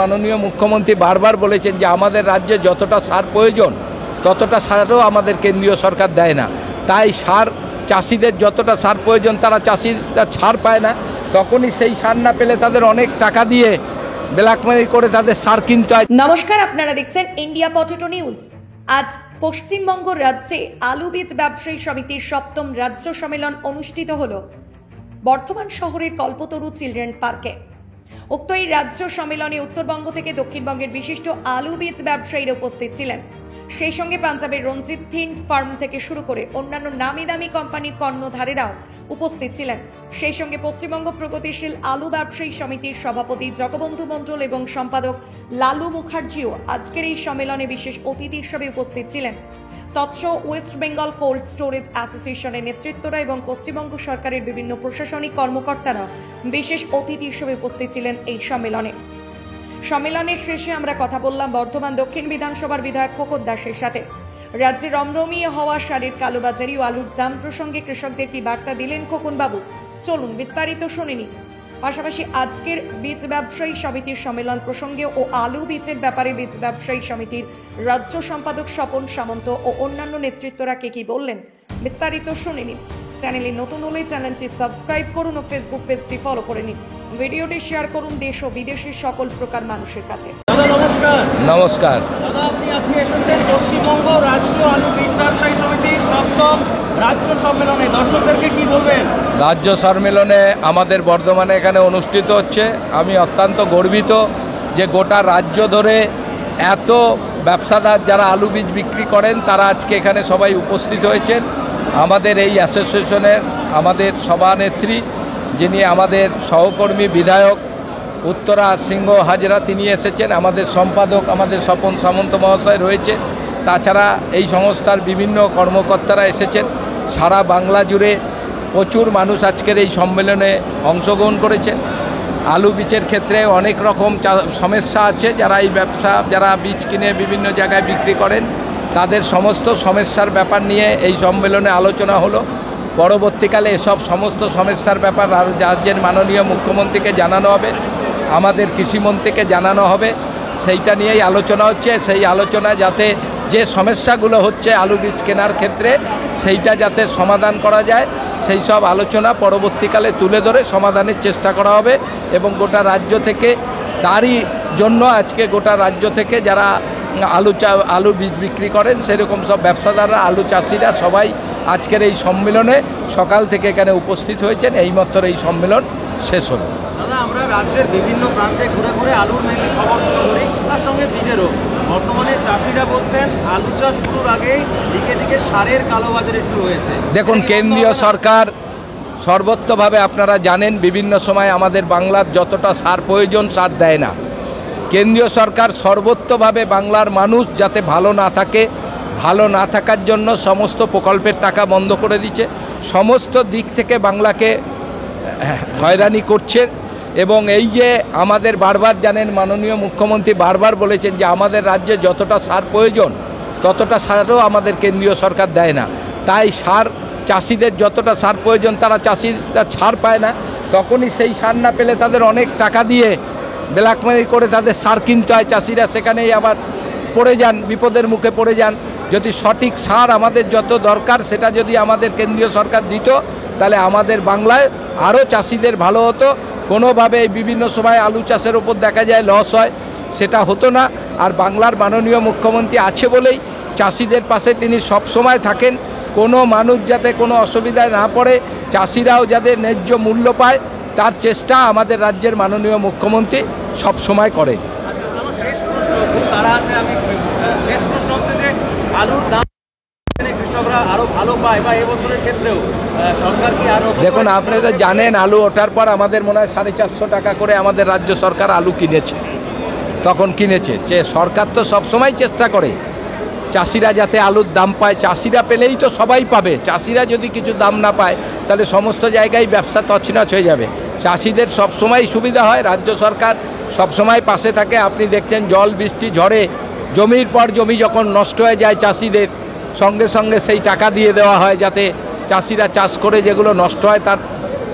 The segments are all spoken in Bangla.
মাননীয় মুখ্যমন্ত্রী বারবার বলেছেন যে আমাদের রাজ্যে যতটা সার প্রয়োজন ততটা সারও আমাদের কেন্দ্রীয় সরকার দেয় না। তাই সার চাষিদের যতটা সার প্রয়োজন তারা চাষিরা ছাড় পায় না, তখনই সেই সার না পেলে তাদের অনেক টাকা দিয়ে ব্ল্যাকমেল করে তাদের সার কিনতে হয়। নমস্কার, আপনারা দেখছেন ইন্ডিয়া পটেটো নিউজ। আজ পশ্চিমবঙ্গ রাজ্যে আলু বীজ ব্যবসায়ী সমিতির ৭ম রাজ্য সম্মেলন অনুষ্ঠিত হল বর্ধমান শহরের কল্পতরু চিলড্রেন পার্কে। উক্ত এই রাজ্য সম্মেলনে উত্তরবঙ্গ থেকে দক্ষিণবঙ্গের বিশিষ্ট আলু বীজ ব্যবসায়ীরা উপস্থিত ছিলেন। সেই সঙ্গে পাঞ্জাবের রঞ্জিত থিন্ড ফার্ম থেকে শুরু করে অন্যান্য নামি দামি কোম্পানির কর্ণধারেরাও উপস্থিত ছিলেন। সেই সঙ্গে পশ্চিমবঙ্গ প্রগতিশীল আলু ব্যবসায়ী সমিতির সভাপতি জগবন্ধু মণ্ডল এবং সম্পাদক লালু মুখার্জিও আজকের এই সম্মেলনে বিশেষ অতিথি হিসেবে উপস্থিত ছিলেন। তৎস ওয়েস্ট বেঙ্গল কোল্ড স্টোরেজ অ্যাসোসিয়েশনের নেতৃত্বরা এবং পশ্চিমবঙ্গ সরকারের বিভিন্ন প্রশাসনিক কর্মকর্তারা বিশেষ অতিথি হিসেবে উপস্থিত ছিলেন এই সম্মেলনে। সম্মেলনের শেষে আমরা কথা বললাম বর্ধমান দক্ষিণ বিধানসভার বিধায়ক খোকন দাসের সাথে। রাজ্যে রমরমিয়ে হওয়া সারের কালোবাজারি ও আলুর দাম প্রসঙ্গে কৃষকদের কি বার্তা দিলেন খোকন বাবু, চলুন বিস্তারিত শুনে নিন। পাশাপাশি আজকের বীজ ব্যবসায়ী সমিতির সম্মেলন প্রসঙ্গে ও আলু বীজের ব্যাপারে বীজ ব্যবসায়ী সমিতির রাজ্য সম্পাদক স্বপন সামন্ত ও অন্যান্য নেতৃত্বরা কি বললেন বিস্তারিত শুনে নিন। চ্যানেলে নতুন হলে চ্যানেলটি সাবস্ক্রাইব করুন ও ফেসবুক পেজটি ফলো করে নিন। ভিডিওটি শেয়ার করুন দেশ ও বিদেশের সকল প্রকার মানুষের কাছে। দাদা নমস্কার। নমস্কার দাদা, আপনি আজকে এসেছেন পশ্চিমবঙ্গ রাজ্য আলু বীজ ব্যবসায়ী সমিতির ৭ম রাজ্য সম্মেলনে, দর্শকদেরকে কি বলবেন? রাজ্য সম্মেলনে আমাদের বর্ধমানে এখানে অনুষ্ঠিত হচ্ছে। আমি অত্যন্ত গর্বিত যে গোটা রাজ্য ধরে এত ব্যবসাদার যারা আলু বীজ বিক্রি করেন তারা আজকে এখানে সবাই উপস্থিত হয়েছেন। আমাদের এই অ্যাসোসিয়েশনের আমাদের সভানেত্রী যিনি আমাদের সহকর্মী বিধায়ক উত্তরা সিংহ হাজরা তিনি এসেছেন, আমাদের সম্পাদক আমাদের স্বপন সামন্ত মহাশয় রয়েছে, তাছাড়া এই সংস্থার বিভিন্ন কর্মকর্তারা এসেছেন। সারা বাংলা জুড়ে প্রচুর মানুষ আজকের এই সম্মেলনে অংশগ্রহণ করেছেন। আলু বীজের ক্ষেত্রে অনেক রকম সমস্যা আছে, যারা এই ব্যবসা যারা বীজ কিনে বিভিন্ন জায়গায় বিক্রি করেন তাদের সমস্ত সমস্যার ব্যাপার নিয়ে এই সম্মেলনে আলোচনা হলো। পরবর্তীকালে এসব সমস্ত সমস্যার ব্যাপার রাজ্যের মাননীয় মুখ্যমন্ত্রীকে জানানো হবে, আমাদের কৃষিমন্ত্রীকে জানানো হবে, সেইটা নিয়েই আলোচনা হচ্ছে। সেই আলোচনা যাতে যে সমস্যাগুলো হচ্ছে আলু বীজ কেনার ক্ষেত্রে সেইটা যাতে সমাধান করা যায় সেই সব আলোচনা পরবর্তীকালে তুলে ধরে সমাধানের চেষ্টা করা হবে। এবং গোটা রাজ্য থেকে তারই জন্য আজকে গোটা রাজ্য থেকে যারা আলু বীজ বিক্রি করেন সেরকম সব ব্যবসাদাররা আলু চাষিরা সবাই আজকের এই সম্মেলনে সকাল থেকে এখানে উপস্থিত হয়েছেন। এইমাত্র এই সম্মেলন শেষ হলো। দাদা, আমরা রাজ্যের বিভিন্ন প্রান্তে ঘুরে ঘুরে আলুর মেনলি খবর তুলে ধরি, তার সঙ্গে বীজেরও। বর্তমানে চাষিরা বলছেন আলু চাষ শুরুর আগেই দিকে দিকে সারের কালোবাজারি শুরু হয়েছে। দেখুন, কেন্দ্রীয় সরকার সর্বত্রভাবে আপনারা জানেন বিভিন্ন সময় আমাদের বাংলার যতটা সার প্রয়োজন সার দেয় না। কেন্দ্রীয় সরকার সর্বত্রভাবে বাংলার মানুষ যাতে ভালো না থাকে, ভালো না থাকার জন্য সমস্ত প্রকল্পের টাকা বন্ধ করে দিচ্ছে, সমস্ত দিক থেকে বাংলাকে হয়রানি করছে। এবং এই যে আমাদের বারবার জানেন মাননীয় মুখ্যমন্ত্রী বারবার বলেছেন যে আমাদের রাজ্যে যতটা সার প্রয়োজন ততটা সারও আমাদের কেন্দ্রীয় সরকার দেয় না। তাই সার চাষিদের যতটা সার প্রয়োজন তারা চাষিরা ছাড় পায় না, তখনই সেই সার না পেলে তাদের অনেক টাকা দিয়ে ব্ল্যাকমেল করে তাদের সার কিনতে হয়। চাষিরা সেখানেই আবার পড়ে যান, বিপদের মুখে পড়ে যান। যদি সঠিক সার আমাদের যত দরকার সেটা যদি আমাদের কেন্দ্রীয় সরকার দিত তাহলে আমাদের বাংলায় আরও চাষিদের ভালো হতো। কোনোভাবে বিভিন্ন সময় আলু চাষের ওপর দেখা যায় লস হয়, সেটা হতো না। আর বাংলার মাননীয় মুখ্যমন্ত্রী আছে বলেই চাষিদের পাশে তিনি সব সময় থাকেন। কোনো মানুষ যাতে কোনো অসুবিধায় না পড়ে, চাষিরাও যাতে ন্যায্য মূল্য পায় তার চেষ্টা আমাদের রাজ্যের মাননীয় মুখ্যমন্ত্রী সব সময় করেন। শেষ প্রশ্ন হচ্ছে যে আলুর দাম কৃষকরা আরো ভালো পায় বা এবছরের ক্ষেত্রেও সরকার কি আরো? দেখুন, আপনি তো জানেন আলু ওঠার পর আমাদের মনে হয় 450 টাকা করে আমাদের রাজ্য সরকার আলু কিনেছে, তখন কিনেছে। যে সরকার তো সবসময় চেষ্টা করে চাষিরা যাতে আলুর দাম পায়, চাষিরা পেলেই তো সবাই পাবে। চাষিরা যদি কিছু দাম না পায় তাহলে সমস্ত জায়গায় ব্যবসা তছনছ হয়ে যাবে। চাষিদের সবসময় সুবিধা হয়, রাজ্য সরকার সবসময় পাশে থাকে। আপনি দেখছেন জল বৃষ্টি ঝড়ে জমির পর জমি যখন নষ্ট হয়ে যায় চাষিদের সঙ্গে সঙ্গে সেই টাকা দিয়ে দেওয়া হয় যাতে চাষিরা চাষ করে যেগুলো নষ্ট হয় তার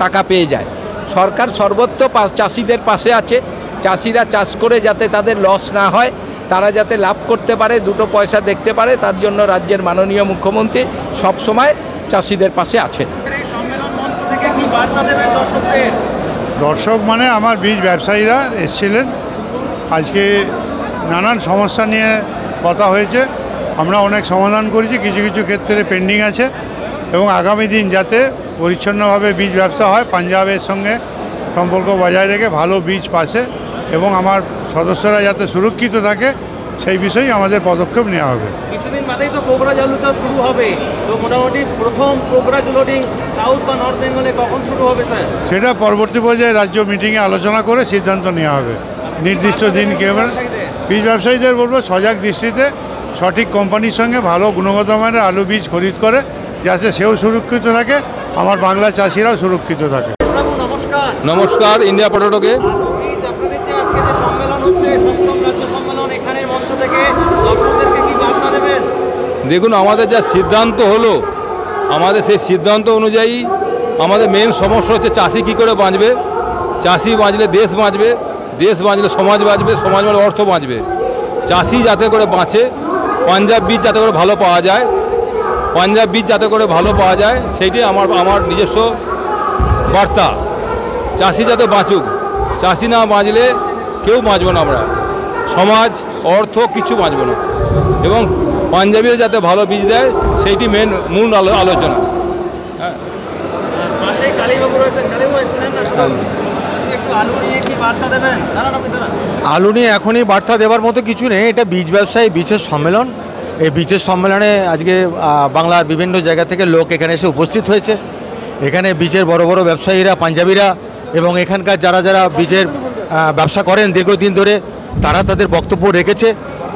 টাকা পেয়ে যায়। সরকার সর্বত্র চাষিদের পাশে আছে। চাষিরা চাষ করে যাতে তাদের লস না হয়, তারা যাতে লাভ করতে পারে, দুটো পয়সা দেখতে পারে, তার জন্য রাজ্যের মাননীয় মুখ্যমন্ত্রী সবসময় চাষিদের পাশে আছেন। এই সম্মেলন মঞ্চ থেকে কি বার্তা দেবেন দর্শকদের? দর্শক মানে আমার বীজ ব্যবসায়ীরা এসেছিলেন, আজকে নানান সমস্যা নিয়ে কথা হয়েছে, আমরা অনেক সমাধান করেছি, কিছু কিছু ক্ষেত্রে পেন্ডিং আছে এবং আগামী দিন যাতে পরিচ্ছন্নভাবে বীজ ব্যবসা হয়, পাঞ্জাবের সঙ্গে সম্পর্ক বজায় রেখে ভালো বীজ পাশে এবং আমার সদস্যরা যাতে সুরক্ষিত থাকে সেই বিষয়ে আমাদের পদক্ষেপ নেওয়া হবে। কিছুদিন বাদেই তো কোবরাজ আলু চাষ শুরু হবে, তো মোটামুটি প্রথম কোবরাজ লোডিং সাউথ বা নর্থ বেঙ্গলে কখন শুরু হবে স্যার? সেটা পরবর্তী পর্যায়ে রাজ্য মিটিংয়ে আলোচনা করে সিদ্ধান্ত নেওয়া হবে। নির্দিষ্ট দিন কেবল বীজ ব্যবসায়ীদের বলবো সজাগ দৃষ্টিতে সঠিক কোম্পানির সঙ্গে ভালো গুণগত মানের আলু বীজ খরিদ করে, যাতে সেও সুরক্ষিত থাকে, আমার বাংলা চাষিরাও সুরক্ষিত থাকে। বাবু নমস্কার। নমস্কার, ইন্ডিয়া পটেটোকে। বীজ আপনাদের যে আজকে যে সম্মেলন হচ্ছে, সপ্তম রাজ্য সম্মেলন, এখানের মঞ্চ থেকে দর্শকদেরকে কি বার্তা দেবেন? দেখুন, আমাদের যা সিদ্ধান্ত হলো, আমাদের সেই সিদ্ধান্ত অনুযায়ী আমাদের মেন সমস্যা হচ্ছে চাষি কী করে বাঁচবে। চাষি বাঁচলে দেশ বাঁচবে, দেশ বাঁচলে সমাজ বাঁচবে, সমাজ বাঁচলে অর্থ বাঁচবে। চাষি যাতে করে বাঁচে, পাঞ্জাব বীজ যাতে করে ভালো পাওয়া যায়, পাঞ্জাব বীজ যাতে করে ভালো পাওয়া যায়, সেইটাই আমার নিজস্ব বার্তা। চাষি যাতে বাঁচুক, চাষি না বাঁচলে কেউ বাঁচব না, আমরা সমাজ অর্থ কিছু বাঁচব না, এবং পাঞ্জাবিরা যাতে ভালো বীজ দেয় সেইটি মূল আলোচনা। হ্যাঁ, পাশেই কালীবাবু রয়েছেন, কালীবাবু একটু নেন না, আজকে একটু আলু নিয়ে কি বার্তা দেবেন? দাঁড়ান আপনি, দাঁড়ান। আলু নিয়ে এখনই বার্তা দেওয়ার মতো কিছু নেই, এটা বীজ ব্যবসায়ী বীজের সম্মেলন। এই বীজের সম্মেলনে আজকে বাংলার বিভিন্ন জায়গা থেকে লোক এখানে এসে উপস্থিত হয়েছে। এখানে বীজের বড় বড় ব্যবসায়ীরা, পাঞ্জাবিরা এবং এখানকার যারা যারা বীজের ব্যবসা করেন দীর্ঘদিন ধরে, তারা তাদের বক্তব্য রেখেছে।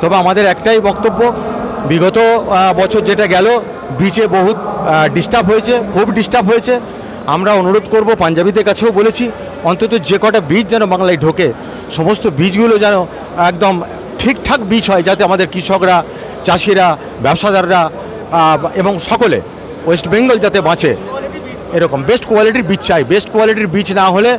তবে আমাদের একটাই বক্তব্য, বিগত বছর যেটা গেল বীজে বহুত ডিস্টার্ব হয়েছে, খুব ডিস্টার্ব হয়েছে। আমরা অনুরোধ করব, পাঞ্জাবিদের কাছেও বলেছি, অন্তত যে কটা বীজ যেন বাংলায় ঢোকে, সমস্ত বীজগুলো যেন একদম ঠিকঠাক বীজ হয়, যাতে আমাদের কৃষকরা, চাষিরা, ব্যবসাদাররা এবং সকলে ওয়েস্ট বেঙ্গল যাতে বাঁচে, এরকম বেস্ট কোয়ালিটির বীজ চাই। বেস্ট কোয়ালিটির বীজ না হলে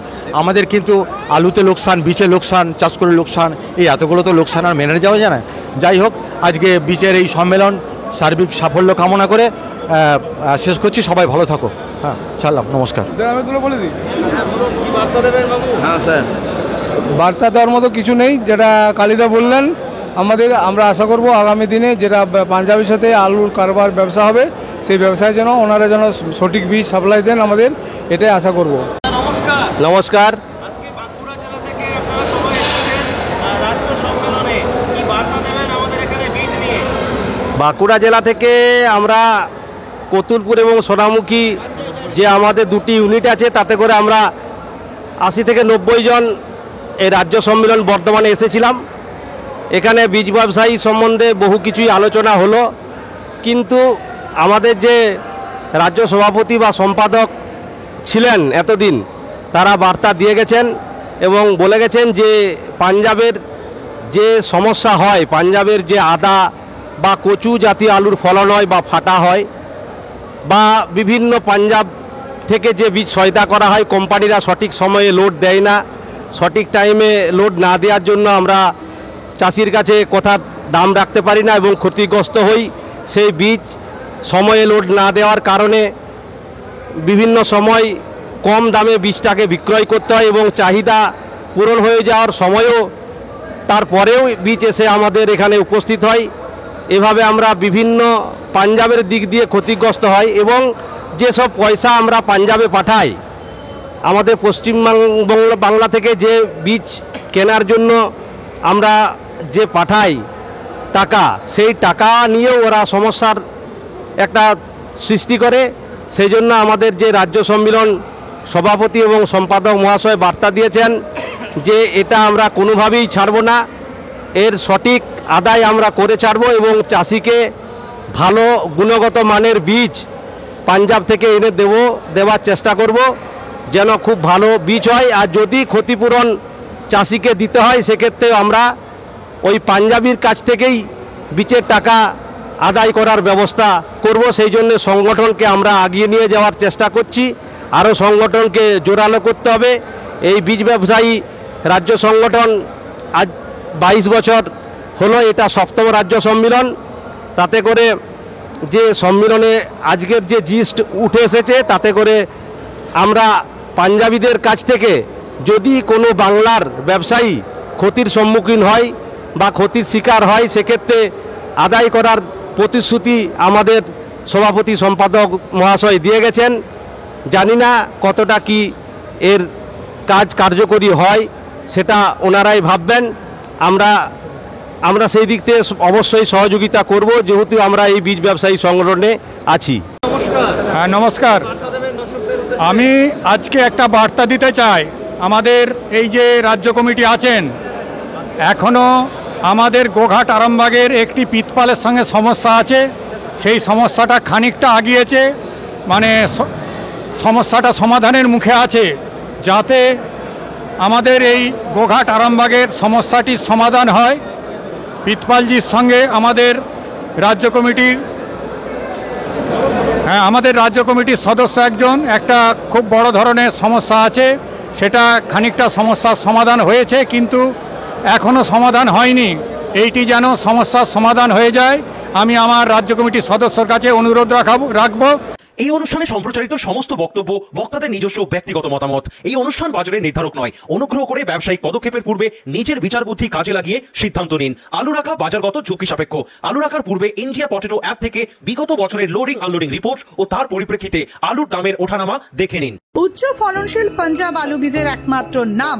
আমাদের কিন্তু আলুতে লোকসান, বীজে লোকসান, চাষ করে লোকসান, এই এতগুলো তো লোকসান আর মেনে যাওয়া যায় না। যাই হোক, আজকে বীজের এই সম্মেলন সার্বিক সাফল্য কামনা করে শেষ করছি। সবাই ভালো থাকো। হ্যাঁ, ছাড়লাম, নমস্কার। হ্যাঁ, বলুন কি বার্তা দেবেন বাবু? হ্যাঁ স্যার, বার্তা দেওয়ার মতো কিছু নেই, যেটা কালিদা বললেন। আমরা আশা করব আগামী দিনে যেটা পাঞ্জাবের সাথে আলুর কারবার ব্যবসা হবে, সেই ব্যবসায় যেন ওনারা যেন সঠিক বীজ সাপ্লাই দেন আমাদের, এটাই আশা করব। নমস্কার। নমস্কার। আজকে বাঁকুড়া জেলা থেকে আপনারা সবাই এসেছেন রাজ্য সম্মেলনে, কি বার্তা দেবেন আমাদের এখানে বীজ নিয়ে? বাঁকুড়া জেলা থেকে আমরা কতুলপুর এবং সোনামুখী যে আমাদের দুটি ইউনিট আছে, তাতে করে আমরা 80 থেকে 90 জন এই রাজ্য সম্মেলন বর্ধমানে এসেছিলাম। এখানে বীজ ব্যবসায়ী সম্বন্ধে বহু কিছুই আলোচনা হলো, কিন্তু আমাদের যে রাজ্য সভাপতি বা সম্পাদক ছিলেন এতদিন, তারা বার্তা দিয়ে গেছেন এবং বলে গেছেন যে পাঞ্জাবের যে সমস্যা হয়, পাঞ্জাবের যে আদা বা কচু জাতীয় আলুর ফলন হয় বা ফাটা হয়, বা বিভিন্ন পাঞ্জাব থেকে যে বীজ সহায়তা করা হয়, কোম্পানিরা সঠিক সময়ে লোড দেয় না, সঠিক টাইমে লোড না দেওয়ার জন্য আমরা চাষির কাছে কথা দাম রাখতে পারি না এবং ক্ষতিগ্রস্ত হই। সেই বীজ সময়ে লোড না দেওয়ার কারণে বিভিন্ন সময় কম দামে বীজটাকে বিক্রয় করতে হয় এবং চাহিদা পূরণ হয়ে যাওয়ার সময়ও তারপরেও বীজ এসে আমাদের এখানে উপস্থিত হয়। এভাবে আমরা বিভিন্ন পাঞ্জাবের দিক দিয়ে ক্ষতিগ্রস্ত হয় এবং যেসব পয়সা আমরা পাঞ্জাবে পাঠাই, আমাদের বাংলা থেকে যে বীজ কেনার জন্য আমরা যে পাঠাই টাকা, সেই টাকা নিয়েও ওরা সমস্যার একটা সৃষ্টি করে। সেই জন্য আমাদের যে রাজ্য সম্মেলন সভাপতি এবং সম্পাদক মহাশয় বার্তা দিয়েছেন যে এটা আমরা কোনোভাবেই ছাড়ব না, এর সঠিক আদায় আমরা করে ছাড়ব এবং চাষিকে ভালো গুণগত মানের বীজ পাঞ্জাব থেকে এনে দেওয়ার চেষ্টা করব, যেন খুব ভালো বীজ হয়। আর যদি ক্ষতিপূরণ চাষিকে দিতে হয়, সেক্ষেত্রে আমরা ওই পাঞ্জাবির কাছ থেকেই বীজের টাকা আদায় করার ব্যবস্থা করব। সেই জন্য সংগঠনকে আমরা এগিয়ে নিয়ে যাওয়ার চেষ্টা করছি, আরও সংগঠনকে জোরালো করতে হবে। এই বীজ ব্যবসায়ী রাজ্য সংগঠন আজ 22 বছর হলো, এটা 7ম রাজ্য সম্মেলন। তাতে করে যে সম্মেলনে আজকের যে জিস্ট উঠে এসেছে, তাতে করে আমরা পাঞ্জাবিদের কাছ থেকে যদি কোনো বাংলার ব্যবসায়ী ক্ষতির সম্মুখীন হয় বা ক্ষতির শিকার হয়, সেক্ষেত্রে আদায় করার প্রতিশ্রুতি আমাদের সভাপতি সম্পাদক মহাশয় দিয়ে গেছেন। জানি না কতটা কি এর কাজ কার্যকরী হয়, সেটা ওনারাই ভাববেন। আমরা সেই দিক থেকে অবশ্যই সহযোগিতা করব, যেহেতু আমরা এই বীজ ব্যবসায়ী সংগঠনে আছি। নমস্কার। হ্যাঁ, নমস্কার। বার্তা দেবেন দর্শকদের উদ্দেশ্যে। আমি আজকে একটা বার্তা দিতে চাই। আমাদের এই যে রাজ্য কমিটি আছেন, এখনও আমাদের গোঘাট আরামবাগের একটি পিতপালের সঙ্গে সমস্যা আছে। সেই সমস্যাটা খানিকটা আগিয়েছে, মানে সমস্যাটা সমাধানের মুখে আছে। যাতে আমাদের এই গোঘাট আরামবাগের সমস্যাটির সমাধান হয়, পিতপালজির সঙ্গে আমাদের রাজ্য কমিটির সদস্য একজন, একটা খুব বড় ধরনের সমস্যা আছে। সেটা খানিকটা সমস্যার সমাধান হয়েছে, কিন্তু এখনও সমাধান হয়নি। এইটি যেন সমস্যার সমাধান হয়ে যায়, আমি আমার রাজ্য কমিটির সদস্যর কাছে অনুরোধ রাখবো। এই অনুষ্ঠানে সম্প্রচারিত সমস্ত বক্তব্য বক্তাদের নিজস্ব ব্যক্তিগত মতামত। এই অনুষ্ঠান বাজারের নির্ধারক নয়। অনুগ্রহ করে ব্যবসায়িক পদক্ষেপের পূর্বে নিজের বিচার বুদ্ধি কাজে লাগিয়ে সিদ্ধান্ত নিন। আলু রাখা বাজারগত ঝুঁকি সাপেক্ষে। আলু রাখার পূর্বে ইন্ডিয়া পটেটো অ্যাপ থেকে বিগত বছরের লোডিং আনলোডিং রিপোর্ট ও তার পরিপ্রেক্ষিতে আলুর দামের ওঠানামা দেখে নিন। উচ্চ ফলনশীল পাঞ্জাব আলু বীজের একমাত্র নাম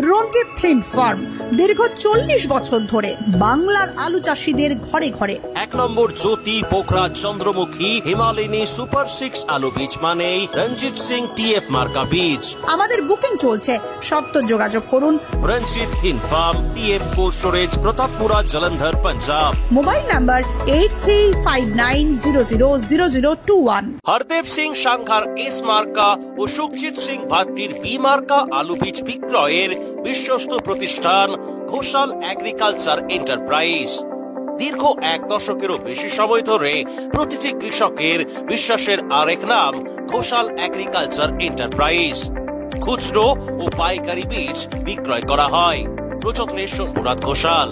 রঞ্জিত থিন ফার্ম। দীর্ঘ 40 বছর ধরে বাংলার আলু চাষীদের ঘরে ঘরে। 1 নম্বর জ্যোতি পোখরা চন্দ্রমুখী হিমালয়নী সুপার 6 আলু বীজ মানেই রঞ্জিত সিং টিএফ মার্কা বীজ। আমাদের বুকিং চলছে, সত্ত্বর যোগাযোগ করুন। রঞ্জিত থিন farm, TF cold storage, Pratappura, Jalandhar, Punjab. Mobile number 8359000021। Hardev Singh Sanghar S মার্কা ও সুখজিৎ সিং ভাট্টির বি মার্কা আলু বীজ বিক্রয়ের বিশ্বস্ত প্রতিষ্ঠান ঘোষাল এগ্রিকালচার এন্টারপ্রাইজ। দীর্ঘ 1 দশকেরও বেশি সময় ধরে প্রতিটি কৃষকের বিশ্বাসের আরেক নাম ঘোষাল এগ্রিকালচার এন্টারপ্রাইজ। খুচরো ও পাইকারি বীজ বিক্রয় করা হয়। প্রযত্নে শম্ভুনাথ ঘোষাল।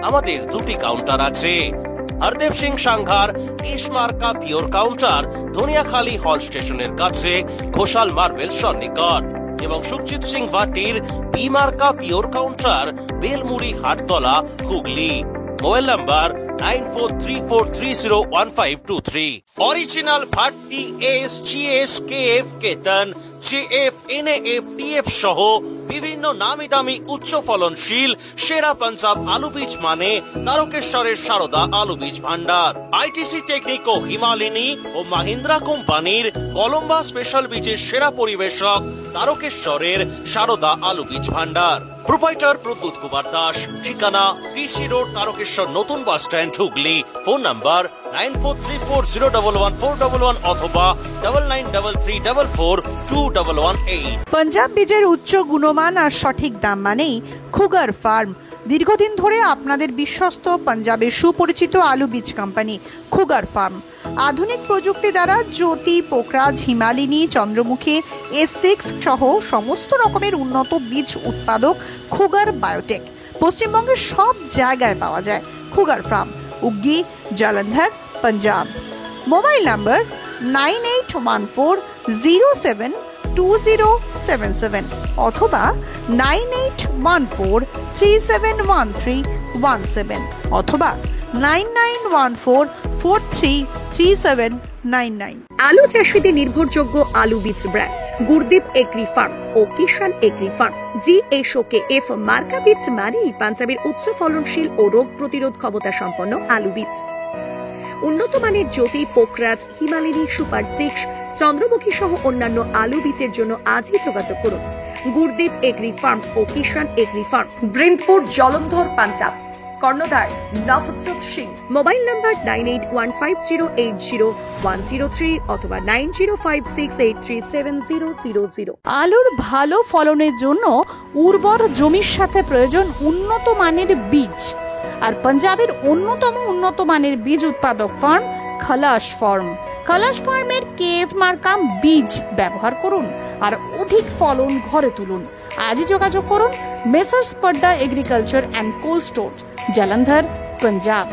আমাদের 2টি কাউন্টার আছে। হরদেব সিং সাংঘার এস মার্কা পিওর কাউন্টার ধনিয়াখালী হল স্টেশনের কাছে ঘোষাল মার্বেল সন্নিকট, এবং সুখজিৎ সিং ভাটির বি মার্কা pure counter Belmuri Hattala, Hooghly. Mobile number 9434301523। Original Bhatti S, GS, KF, Ketan, JF, NAF, TF সহ বিভিন্ন নামি দামি উচ্চ ফলনশীল সেরা পাঞ্জাব আলু বীজ মানে তারকেশ্বরের সারদা আলু বীজ ভান্ডার। আইটিসি টেকনিক ও হিমালয়নী ও মাহিন্দ্রা কোম্পানির কলম্বা স্পেশাল বীজের সেরা পরিবেশক তারকেশ্বরের সারদা আলু বীজ ভান্ডার। প্রোপাইটার প্রদ্যুৎ কুমার দাস। ঠিকানা ডিসি রোড, তারকেশ্বর নতুন bus stand, Hooghly. Phone number 9434011411 অথবা 9933442118। পাঞ্জাব বীজের উচ্চ গুণমান আর সঠিক দাম মানেই খুগার ফার্ম। দীর্ঘদিন ধরে আপনাদের বিশ্বস্ত পাঞ্জাবের সুপরিচিত আলু বীজ কোম্পানি খুগার ফার্ম। আধুনিক প্রযুক্তি দ্বারা জ্যোতি, পোখরাজ, হিমালয়নী, চন্দ্রমুখী, S6 সহ সমস্ত রকমের উন্নত বীজ উৎপাদক খুগার বায়োটেক পশ্চিমবঙ্গের সব জায়গায় পাওয়া যায়। Khugar farm, Uggi, Jalandhar, Punjab. Mobile number 9814072077 অথবা 9814371317 অথবা 9914433799। আলু চাষীদের নির্ভরযোগ্য আলু বীজ ব্র্যান্ড গুরদীপ এগ্রি ফার্ম ও কিষান এগ্রি ফার্ম। GSOKF মার্কা বীজ মানেই পাঞ্জাবের উচ্চ ফলনশীল ও রোগ প্রতিরোধ ক্ষমতা সম্পন্ন আলু বীজ। উন্নত মানের জ্যোতি, পোখরাজ, হিমালয়নী, সুপার 6, চন্দ্রমুখী সহ অন্যান্য আলু বীজের জন্য আজই যোগাযোগ করুন। গুরদীপ এগ্রি ফার্ম ও কিষান এগ্রি ফার্ম, ব্রিন্দপুর, জলন্ধর, পাঞ্জাব। কর্ণধার নভজ্যোৎ সিং। মোবাইল নাম্বার 9815080103 অথবা 9056837000। আলুর ভালো ফলনের জন্য উর্বর জমির সাথে প্রয়োজন উন্নত মানের বীজ। আর পাঞ্জাবের অন্যতম উন্নত মানের বীজ উৎপাদক ফার্ম খালাস ফার্ম। খালাস ফার্মের কেএফ মার্কা বীজ ব্যবহার করুন আর অধিক ফলন ঘরে তুলুন। আজই যোগাযোগ করুন messrs Padda agriculture and cold store, Jalandhar, Punjab.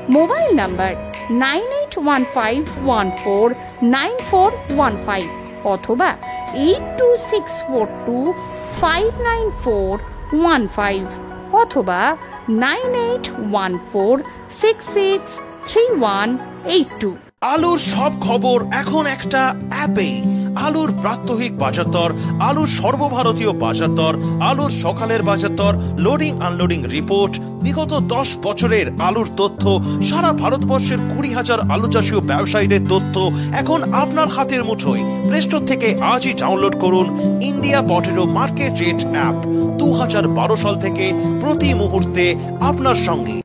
Mobile number 9815149415 অথবা 8264259415 অথবা 9814663182। আলুর সব খবর এখন একটা অ্যাপে। আলুর প্রাত্যহিক বাজার দর, আলুর সর্বভারতীয় বাজার দর, আলুর সকালের বাজার দর, লোডিং আনলোডিং রিপোর্ট, বিগত 10 বছরের আলুর তথ্য, সারা ভারতবর্ষের 20,000 আলু চাষী ও ব্যবসায়ীদের তথ্য এখন আপনার হাতের মুঠোয়। প্লে স্টোর থেকে আজই ডাউনলোড করুন India potato market rate app. 2012 সাল থেকে প্রতি মুহূর্তে আপনার সঙ্গে।